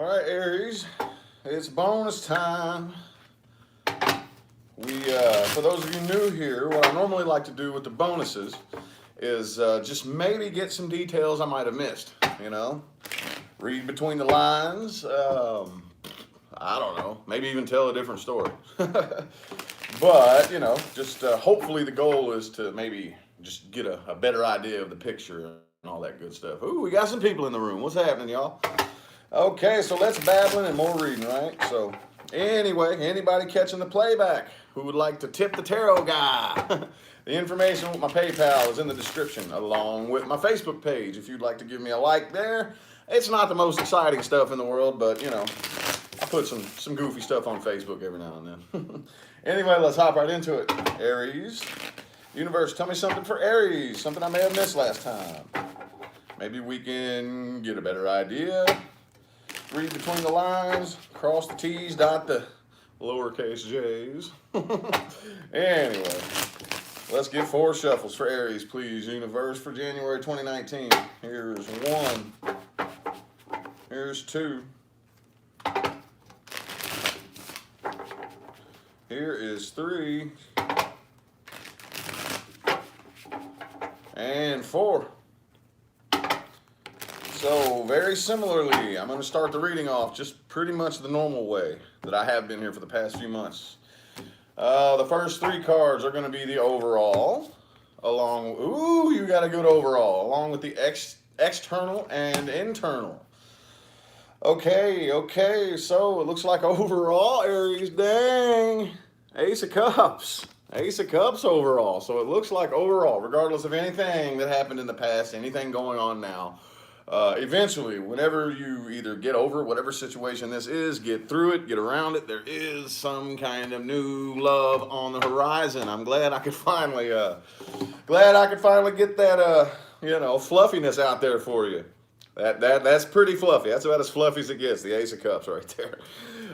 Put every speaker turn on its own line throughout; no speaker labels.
All right, Aries, it's bonus time. For those of you new here, what I normally like to do with the bonuses is just maybe get some details I might have missed. You know, read between the lines. I don't know, maybe even tell a different story. But just hopefully the goal is to maybe just get a better idea of the picture and all that good stuff. Ooh, we got some people in the room. What's happening, y'all? Okay, so let's babbling and more reading, right? So, anyway, anybody catching the playback who would like to tip the tarot guy? The information with my PayPal is in the description, along with my Facebook page. If you'd like to give me a like there, it's not the most exciting stuff in the world, but I put some goofy stuff on Facebook every now and then. Anyway, let's hop right into it. Aries, universe, tell me something for Aries. Something I may have missed last time. Maybe we can get a better idea. Read between the lines, cross the T's, dot the lowercase j's. Anyway, let's get 4 shuffles for Aries, please, universe, for January 2019. Here's 1. Here's 2. Here is 3. And 4. So, very similarly, I'm going to start the reading off just pretty much the normal way that I have been here for the past few months. The first 3 cards are going to be the overall, you got a good overall, along with the external and internal. Okay, so it looks like overall, Aries, dang, Ace of Cups. Ace of Cups overall. So it looks like overall, regardless of anything that happened in the past, anything going on now, eventually, whenever you either get over whatever situation this is, get through it, get around it, there is some kind of new love on the horizon. I'm glad I could finally get that, fluffiness out there for you. That's pretty fluffy. That's about as fluffy as it gets, the Ace of Cups right there.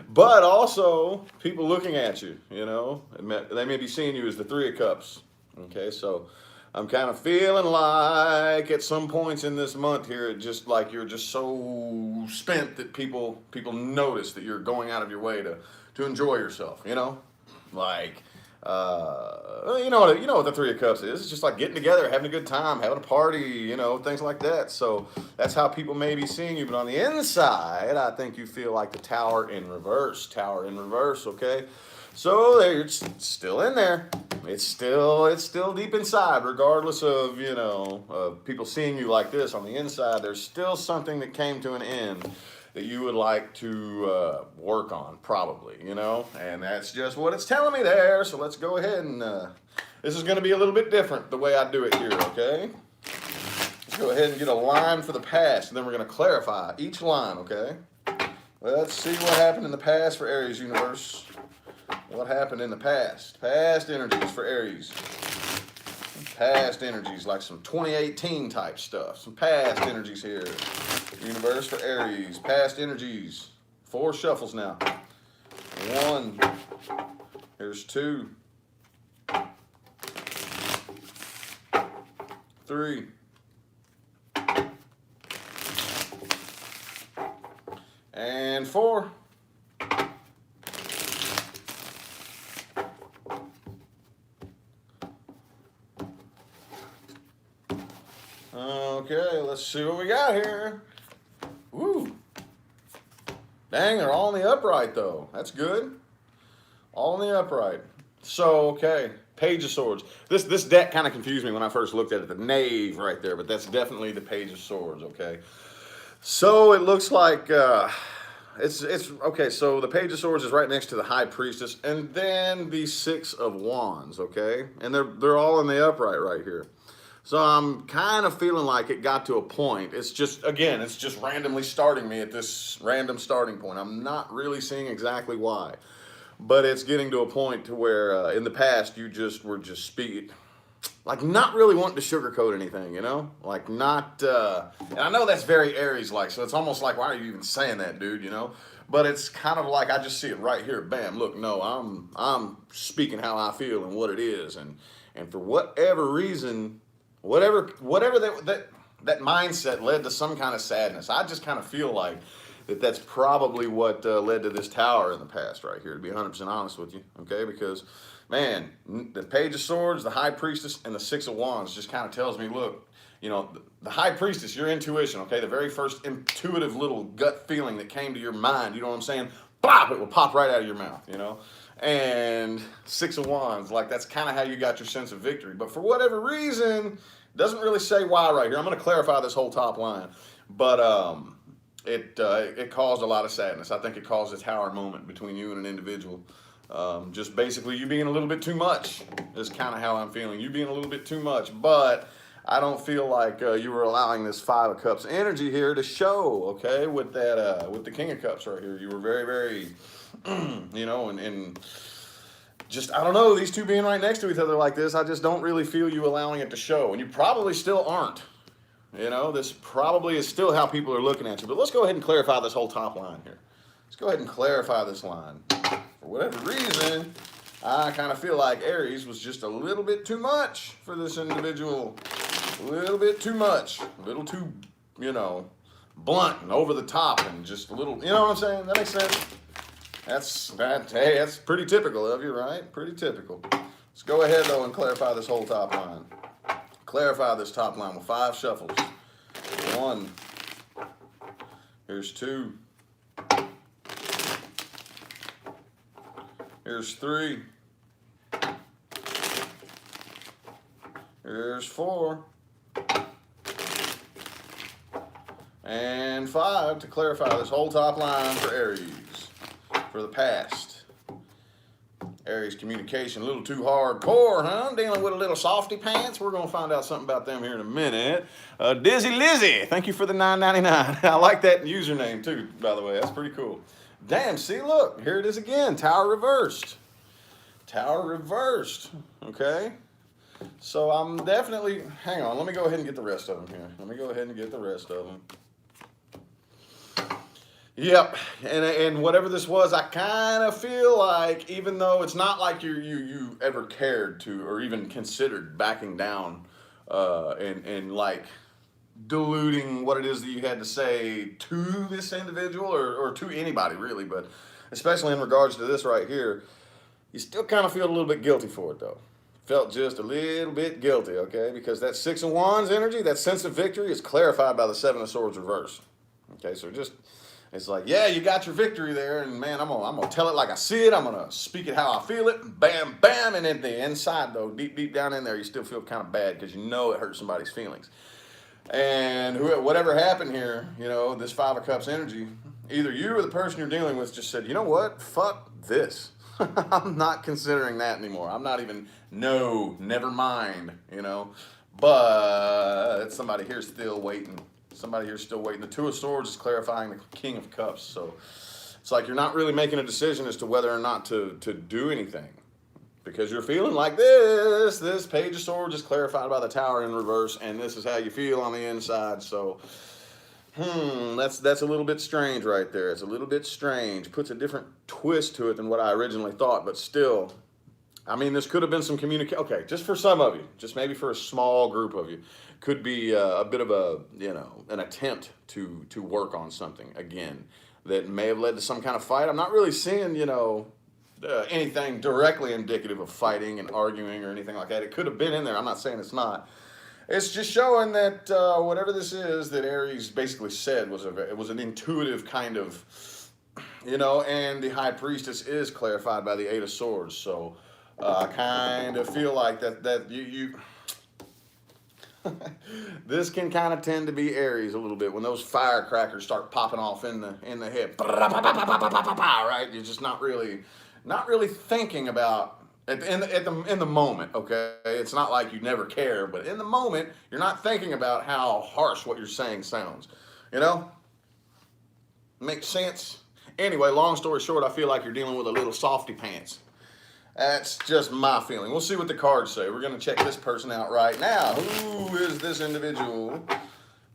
But also, people looking at you, they may be seeing you as the 3 of Cups. Okay, so I'm kind of feeling like at some points in this month here, it just like you're just so spent that people notice that you're going out of your way to enjoy yourself, like you know what the 3 of Cups is. It's just like getting together, having a good time, having a party, things like that. So that's how people may be seeing you. But on the inside, I think you feel like the Tower in reverse. Tower in reverse, okay? So it's still in there. It's still deep inside, regardless of, of people seeing you like this. On the inside, there's still something that came to an end that you would like to work on, probably, and that's just what it's telling me there. So let's go ahead and this is going to be a little bit different the way I do it here, okay? Let's go ahead and get a line for the past, and then we're going to clarify each line, okay? Let's see what happened in the past for Aries, universe. What happened in the past? Past energies for Aries. Past energies, like some 2018 type stuff. Some past energies here. Universe for Aries. Past energies. 4 shuffles now. 1. Here's 2. 3. And 4. Okay, let's see what we got here. Woo. Dang, they're all in the upright, though. That's good. All in the upright. So, okay, Page of Swords. This deck kind of confused me when I first looked at it. The Knave right there, but that's definitely the Page of Swords, okay? So, it looks like... it's okay, so the Page of Swords is right next to the High Priestess, and then the 6 of Wands, okay? And they're all in the upright right here. So I'm kind of feeling like it got to a point. It's just randomly starting me at this random starting point. I'm not really seeing exactly why. But it's getting to a point to where in the past you were just speaking, like not really wanting to sugarcoat anything, Like not, and I know that's very Aries-like, so it's almost like, why are you even saying that, dude, But it's kind of like, I just see it right here, bam, look, no, I'm speaking how I feel and what it is. And for whatever reason... Whatever that mindset led to some kind of sadness. I just kind of feel like that's probably what led to this tower in the past right here, to be 100% honest with you, okay? Because, man, the Page of Swords, the High Priestess, and the Six of Wands just kind of tells me, look, you know, the High Priestess, your intuition, okay? The very first intuitive little gut feeling that came to your mind, you know what I'm saying? Bop, it will pop right out of your mouth, you know? And Six of Wands, like that's kind of how you got your sense of victory. But for whatever reason, doesn't really say why right here. I'm going to clarify this whole top line. But it caused a lot of sadness. I think it caused a tower moment between you and an individual. Just basically you being a little bit too much is kind of how I'm feeling. You being a little bit too much. But I don't feel like you were allowing this Five of Cups energy here to show, okay, with that, with the King of Cups right here. You were very, very, you know, and just, I don't know, these two being right next to each other like this, I just don't really feel you allowing it to show. And you probably still aren't. You know, this probably is still how people are looking at you. But let's go ahead and clarify this whole top line here. Let's go ahead and clarify this line. For whatever reason, I kind of feel like Aries was just a little bit too much for this individual. A little bit too much. A little too, you know, blunt and over the top and just a little, you know what I'm saying? That makes sense? Hey, that's pretty typical of you, right? Pretty typical. Let's go ahead, though, and clarify this whole top line. Clarify this top line with 5 shuffles. 1. Here's 2. Here's 3. Here's 4. And 5 to clarify this whole top line for Aries. For the past. Aries communication, a little too hardcore, huh? Dealing with a little softy pants. We're going to find out something about them here in a minute. Dizzy Lizzy, thank you for the $9.99. I like that username too, by the way. That's pretty cool. Damn, see, look, here it is again. Tower reversed. Tower reversed, okay? So I'm definitely, hang on, let me go ahead and get the rest of them here. Let me go ahead and get the rest of them. Yep, and whatever this was, I kind of feel like, even though it's not like you ever cared to or even considered backing down and like diluting what it is that you had to say to this individual or to anybody really, but especially in regards to this right here, you still kind of feel a little bit guilty for it though. Felt just a little bit guilty, okay? Because that Six of Wands energy, that sense of victory is clarified by the Seven of Swords reverse. Okay, so just... it's like, yeah, you got your victory there, and man, I'm gonna tell it like I see it. I'm gonna speak it how I feel it. Bam, bam, and in the inside though, deep down in there, you still feel kind of bad because you know it hurt somebody's feelings. And whatever happened here, you know, this Five of Cups energy, either you or the person you're dealing with just said, you know what, fuck this. I'm not considering that anymore. I'm not even, no, never mind, you know. But somebody here still waiting. Somebody here still waiting. The Two of Swords is clarifying the King of Cups. So it's like you're not really making a decision as to whether or not to do anything. Because you're feeling like this. This Page of Swords is clarified by the Tower in reverse. And this is how you feel on the inside. So, that's a little bit strange right there. It's a little bit strange. Puts a different twist to it than what I originally thought. But still, I mean, this could have been some communication. Okay, just for some of you. Just maybe for a small group of you. Could be a bit of a, you know, an attempt to work on something again that may have led to some kind of fight. I'm not really seeing, you know, anything directly indicative of fighting and arguing or anything like that. It could have been in there. I'm not saying it's not. It's just showing that whatever this is that Aries basically said it was an intuitive kind of, you know, and the High Priestess is clarified by the Eight of Swords. So I kind of feel like that you this can kind of tend to be Aries a little bit when those firecrackers start popping off in the head, right? You're just not really thinking about in the moment. Okay, it's not like you never care, but in the moment you're not thinking about how harsh what you're saying sounds. You know, makes sense. Anyway, long story short, I feel like you're dealing with a little softy pants. That's just my feeling. We'll see what the cards say. We're going to check this person out right now. Who is this individual,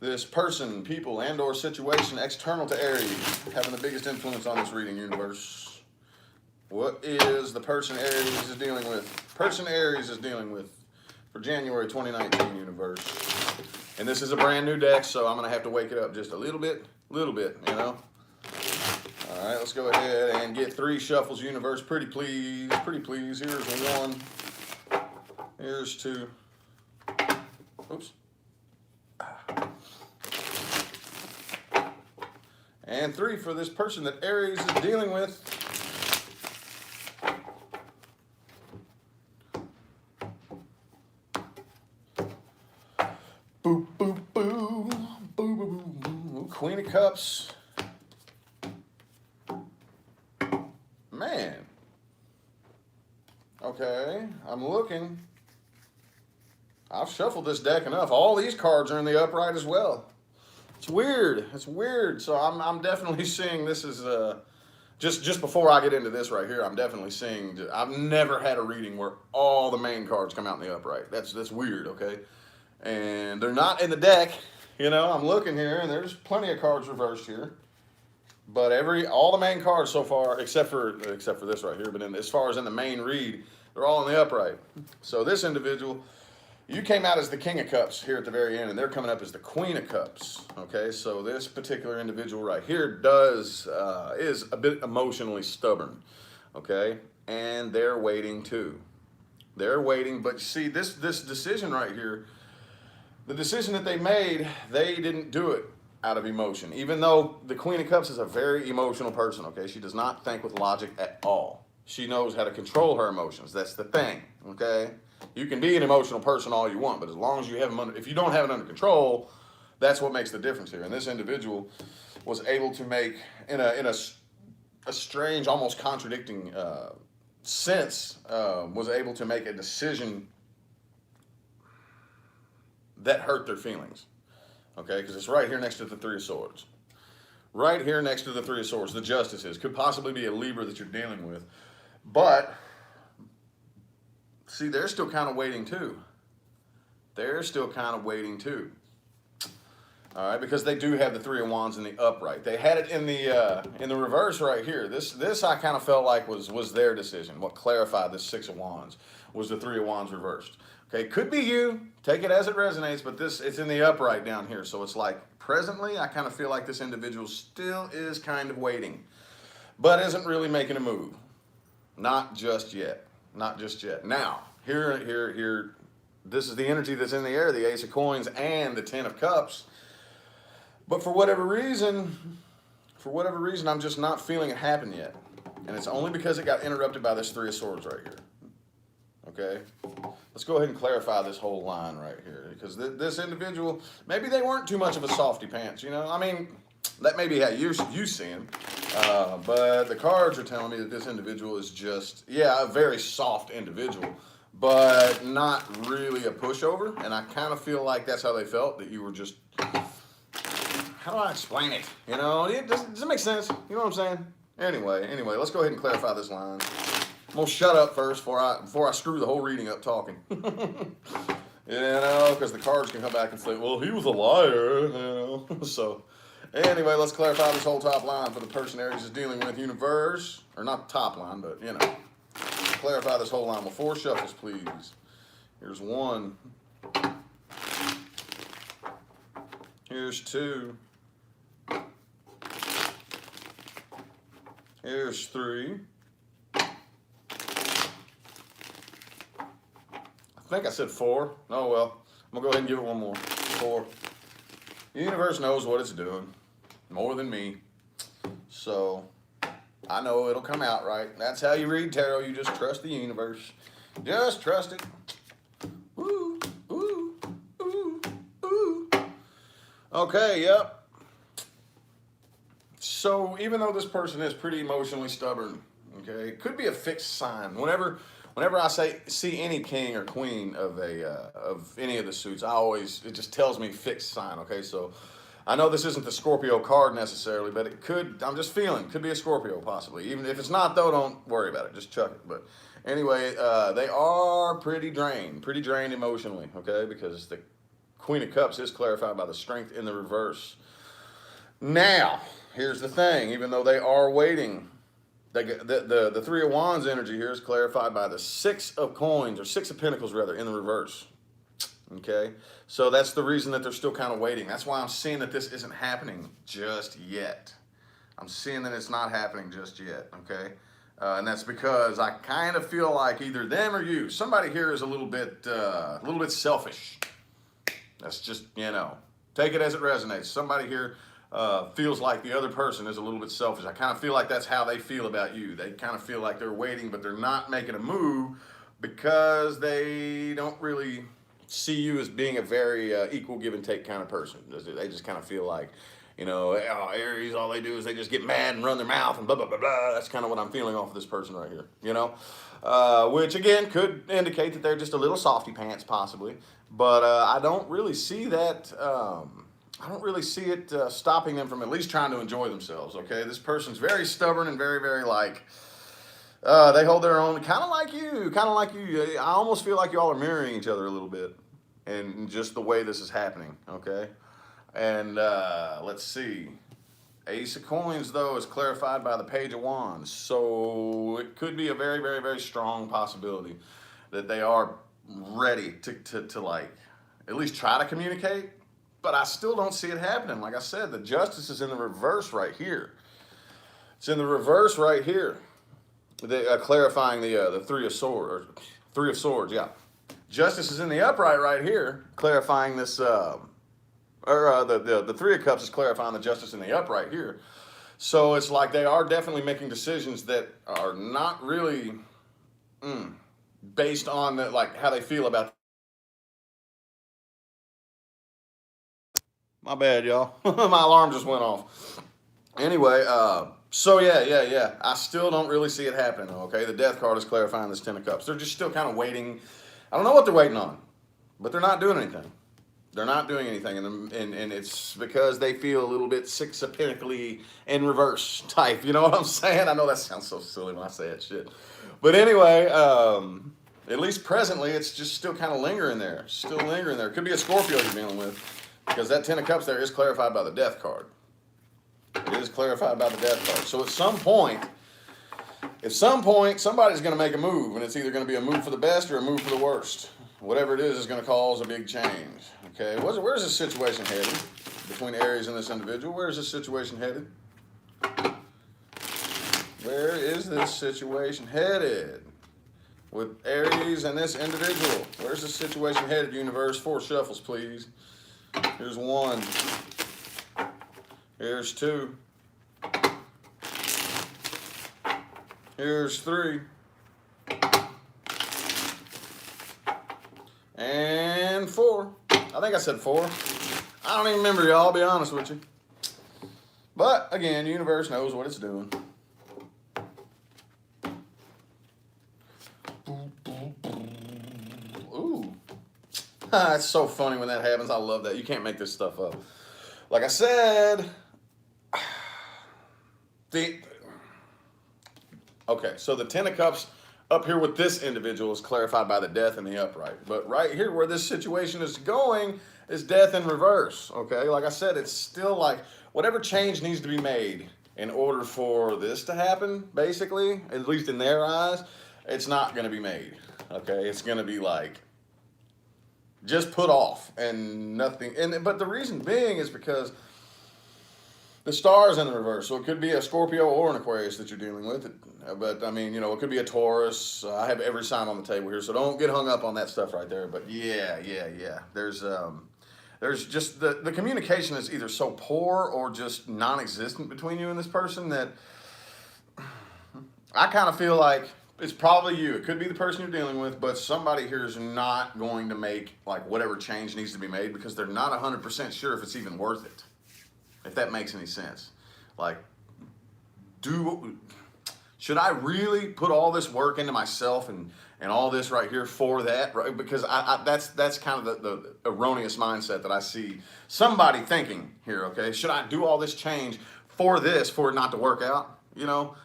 this person, people, and or situation external to Aries, having the biggest influence on this reading universe? What is the person Aries is dealing with? Person Aries is dealing with for January 2019 universe. And this is a brand new deck, so I'm going to have to wake it up just a little bit, you know. let's go ahead and get 3 shuffles, universe. Pretty please, pretty please. Here's 1. Here's 2. Oops. And 3 for this person that Aries is dealing with. Boop, boop, boo. Boo, boo, boo, boo. Queen of Cups. Man. Okay, I'm looking. I've shuffled this deck enough. All these cards are in the upright as well. It's weird. It's weird. So I'm definitely seeing this is just before I get into this right here. I'm definitely seeing. I've never had a reading where all the main cards come out in the upright. That's weird. Okay, and they're not in the deck. You know, I'm looking here, and there's plenty of cards reversed here. But all the main cards so far, except for this right here, but as far as in the main read, they're all in the upright. So this individual, you came out as the King of Cups here at the very end, and they're coming up as the Queen of Cups. Okay, so this particular individual right here is a bit emotionally stubborn. Okay, and they're waiting too. They're waiting, but see this decision right here, the decision that they made, they didn't do it out of emotion. Even though the Queen of Cups is a very emotional person. Okay, she does not think with logic at all. She knows how to control her emotions. That's the thing. Okay. You can be an emotional person all you want, but as long as you have them under, if you don't have it under control, that's what makes the difference here. And this individual was able to make, in a strange, almost contradicting sense, was able to make a decision that hurt their feelings. Okay, because it's right here next to the 3 of Swords. Right here next to the 3 of Swords, the Justices. Could possibly be a Libra that you're dealing with. But see, they're still kind of waiting too. They're still kind of waiting too. All right, because they do have the 3 of Wands in the upright. They had it in the reverse right here. This I kind of felt like was their decision. What clarified this 6 of Wands was the 3 of Wands reversed. Okay, could be you. Take it as it resonates, but it's in the upright down here. So it's like presently, I kind of feel like this individual still is kind of waiting, but isn't really making a move. Not just yet. Not just yet. Now, here, this is the energy that's in the air, the Ace of Coins and the 10 of Cups. But for whatever reason, I'm just not feeling it happen yet. And it's only because it got interrupted by this 3 of Swords right here. Okay? Let's go ahead and clarify this whole line right here. Because this individual, maybe they weren't too much of a softy pants, you know? I mean, that may be how you see him. But the cards are telling me that this individual is just, a very soft individual, but not really a pushover. And I kind of feel like that's how they felt, that you were just, how do I explain it? You know, does it make sense? You know what I'm saying? Anyway, let's go ahead and clarify this line. I'm gonna shut up first before I screw the whole reading up talking. You know, because the cards can come back and say, well, he was a liar, you know. So anyway, let's clarify this whole top line for the person Aries is dealing with, universe, or not the top line, but you know, clarify this whole line with 4 shuffles, please. Here's 1. Here's 2. Here's 3. I think I said 4. Oh well. I'm gonna go ahead and give it one more. 4. The universe knows what it's doing. More than me. So I know it'll come out right. That's how you read tarot. You just trust the universe. Just trust it. Ooh, ooh, ooh, ooh. Okay, yep. So even though this person is pretty emotionally stubborn, okay, it could be a fixed sign. Whenever I see any king or queen of any of the suits, it just tells me fixed sign. Okay, so I know this isn't the Scorpio card necessarily, but it could. I'm just feeling could be a Scorpio possibly. Even if it's not though, don't worry about it. Just chuck it. But anyway, they are pretty drained emotionally. Okay, because the Queen of Cups is clarified by the Strength in the reverse. Now, here's the thing. Even though they are waiting. The 3 of Wands energy here is clarified by the 6 of Coins, or 6 of Pentacles rather, in the reverse. Okay, so that's the reason that they're still kind of waiting. That's why I'm seeing that this isn't happening just yet. I'm seeing that it's not happening just yet, okay? And that's because I kind of feel like either them or you, somebody here is a little bit selfish. That's just, take it as it resonates. Somebody here feels like the other person is a little bit selfish. I kind of feel like that's how they feel about you. They kind of feel like they're waiting, but they're not making a move because they don't really see you as being a very equal give and take kind of person. They just kind of feel like, oh, Aries, all they do is they just get mad and run their mouth and blah, blah, blah, blah. That's kind of what I'm feeling off of this person right here, which again could indicate that they're just a little softy pants possibly. But I don't really see that. I don't really see it stopping them from at least trying to enjoy themselves. Okay, this person's very stubborn and very, very like. They hold their own, kind of like you, kind of like you. I almost feel like you all are mirroring each other a little bit, and just the way this is happening. Okay, and let's see. Ace of Coins, though, is clarified by the Page of Wands, so it could be a very, very, very strong possibility that they are ready to like at least try to communicate, but I still don't see it happening. Like I said, the Justice is in the reverse right here. It's in the reverse right here. Clarifying the Three of Swords, or Three of Swords, yeah. Justice is in the upright right here, clarifying this, the Three of Cups is clarifying the Justice in the upright here. So it's like they are definitely making decisions that are not really based on like how they feel about. My bad, y'all. My alarm just went off. Anyway, so yeah. I still don't really see it happening, okay? The Death card is clarifying this Ten of Cups. They're just still kind of waiting. I don't know what they're waiting on, but they're not doing anything. They're not doing anything, and it's because they feel a little bit Six of Pentacles in reverse type. You know what I'm saying? I know that sounds so silly when I say that shit. But anyway, at least presently, it's just still kind of lingering there. Still lingering there. It could be a Scorpio you're dealing with, because that Ten of Cups there is clarified by the Death card. It is clarified by the Death card. So at some point, somebody's going to make a move, and it's either going to be a move for the best or a move for the worst. Whatever it is going to cause a big change. Okay, where's this situation headed between Aries and this individual? Where is this situation headed? Where is this situation headed with Aries and this individual? Where's this situation headed, universe? 4 shuffles, please. Here's 1. Here's 2. Here's 3. And 4. I think I said 4. I don't even remember, y'all, I'll be honest with you. But, again, the universe knows what it's doing. Ooh. It's so funny when that happens. I love that. You can't make this stuff up. Like I said, okay, so the Ten of Cups up here with this individual is clarified by the Death in the upright. But right here where this situation is going is Death in reverse, okay? Like I said, it's still like whatever change needs to be made in order for this to happen, basically, at least in their eyes, it's not going to be made, okay? It's going to be like just put off and nothing. But the reason being is because the star is in the reverse, so it could be a Scorpio or an Aquarius that you're dealing with. But, I mean, it could be a Taurus. I have every sign on the table here, so don't get hung up on that stuff right there. But, yeah. There's just the communication is either so poor or just non-existent between you and this person that I kind of feel like it's probably you. It could be the person you're dealing with, but somebody here is not going to make, like, whatever change needs to be made because they're not 100% sure if it's even worth it. If that makes any sense. Like, should I really put all this work into myself and all this right here for that? Right? Because that's kind of the erroneous mindset that I see somebody thinking here, okay? Should I do all this change for it not to work out?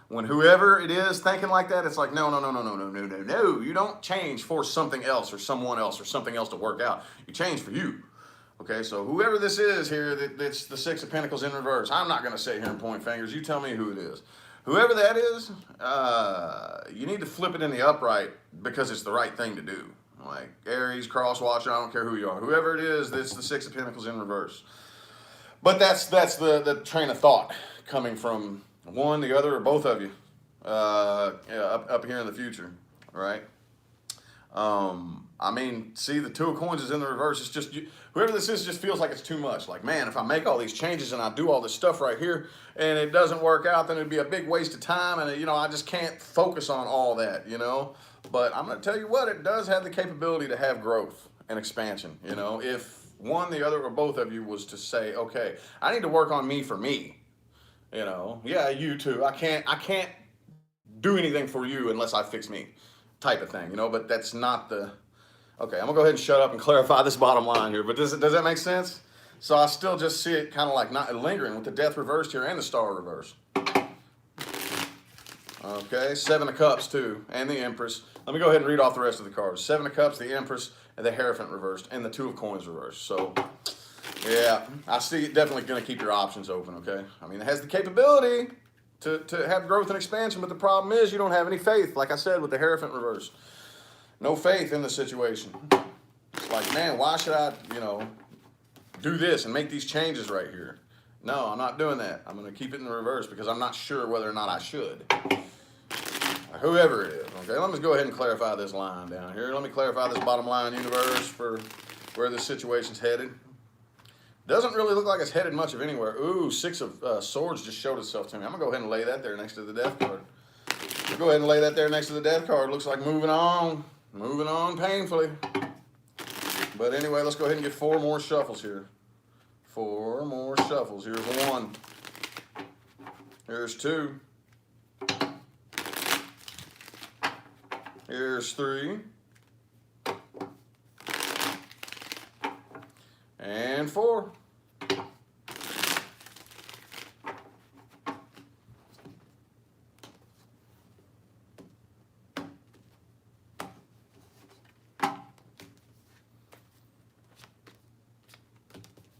When whoever it is thinking like that, it's like, no. You don't change for something else or someone else or something else to work out. You change for you. Okay, so whoever this is here, that's the Six of Pentacles in reverse. I'm not going to sit here and point fingers. You tell me who it is. Whoever that is, you need to flip it in the upright because it's the right thing to do. Like Aries, crosswatcher, I don't care who you are. Whoever it is, that's the Six of Pentacles in reverse. But that's the train of thought coming from one, the other, or both of you yeah, up here in the future, right? I mean, see, the two of coins is in the reverse. It's just whoever this is just feels like it's too much. Like, man, if I make all these changes and I do all this stuff right here and it doesn't work out, then it'd be a big waste of time. And, you know, I just can't focus on all that, you know. But I'm going to tell you what, it does have the capability to have growth and expansion, you know. If one, the other, or both of you was to say, okay, I need to work on me for me, you know. Yeah, you too. I can't do anything for you unless I fix me, type of thing, you know. But that's not the. Okay, I'm gonna go ahead and shut up and clarify this bottom line here. But does that make sense? So I still just see it kind of like not lingering with the death reversed here and the star reversed. Okay, Seven of Cups too, and the Empress. Let me go ahead and read off the rest of the cards. Seven of Cups, the Empress, and the Hierophant reversed, and the Two of Coins reversed. So, yeah, I see it definitely going to keep your options open, okay? I mean, it has the capability to have growth and expansion, but the problem is you don't have any faith, like I said, with the Hierophant reversed. No faith in the situation. It's like, man, why should I, you know, do this and make these changes right here? No, I'm not doing that. I'm going to keep it in the reverse because I'm not sure whether or not I should. Whoever it is. Okay, let me go ahead and clarify this line down here. Let me clarify this bottom line, universe, for where this situation's headed. Doesn't really look like it's headed much of anywhere. Ooh, Six of Swords just showed itself to me. I'm going to go ahead and lay that there next to the Death card. I'll go ahead and lay that there next to the Death card. Looks like moving on painfully. But anyway, let's go ahead and get 4 more shuffles here. 4 more shuffles. Here's 1. Here's 2. Here's 3. And 4.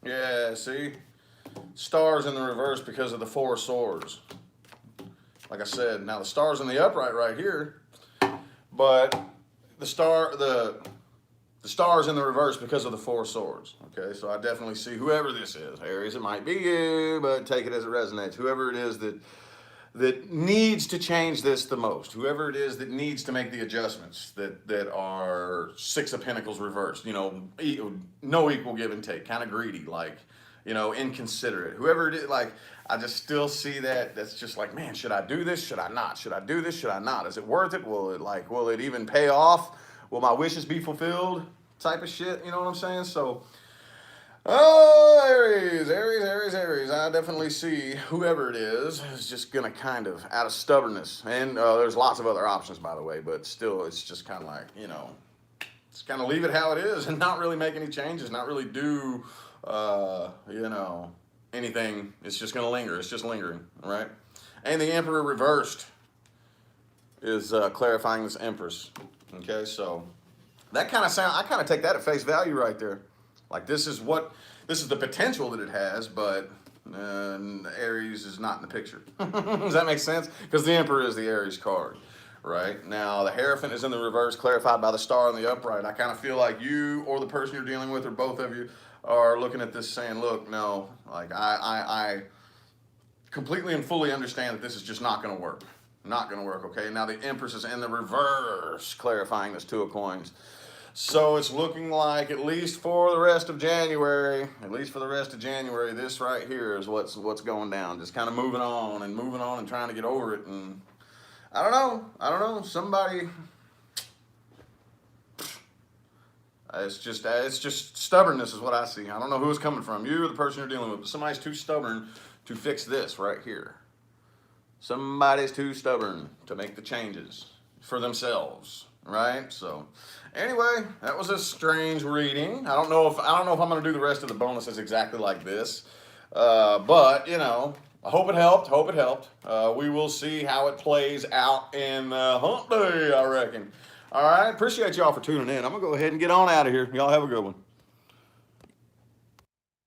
Yeah, see? Stars in the reverse because of the 4 of Swords. Like I said, now the star's in the upright right here, but the star's in the reverse because of the 4 of Swords. Okay, so I definitely see whoever this is. Aries, it might be you, but take it as it resonates. Whoever it is that needs to change this the most. Whoever it is that needs to make the adjustments that are 6 of Pentacles reversed. You know, no equal give and take, kind of greedy, like, you know, inconsiderate. Whoever it is, like, I just still see that. That's just like, man, should I do this? Should I not? Should I do this? Should I not? Is it worth it? Will it even pay off? Will my wishes be fulfilled? Type of shit, you know what I'm saying? So, oh, Aries. I definitely see whoever it is just gonna kind of, out of stubbornness, and there's lots of other options, by the way, but still, it's just kind of like, you know, just kind of leave it how it is and not really make any changes, not really do, you know, anything. It's just gonna linger. It's just lingering, right? And the Emperor reversed is clarifying this Empress. Okay, so that kind of I kind of take that at face value right there. Like this is the potential that it has, but Aries is not in the picture. Does that make sense? Because the Emperor is the Aries card, right? Now the Hierophant is in the reverse, clarified by the star in the upright. I kind of feel like you or the person you're dealing with, or both of you, are looking at this saying, look, no, like I completely and fully understand that this is just not going to work. Not going to work, okay? Now the Empress is in the reverse, clarifying this 2 of Coins. So it's looking like, at least for the rest of January, this right here is what's going down. Just kind of moving on and trying to get over it. And I don't know. Somebody, it's just stubbornness is what I see. I don't know who it's coming from, you or the person you're dealing with, but somebody's too stubborn to fix this right here. Somebody's too stubborn to make the changes for themselves, right? So anyway, that was a strange reading. I don't know if I'm going to do the rest of the bonuses exactly like this, but you know, I hope it helped. We will see how it plays out in Hump Day, I reckon. All right, appreciate y'all for tuning in. I'm gonna go ahead and get on out of here. Y'all have a good one.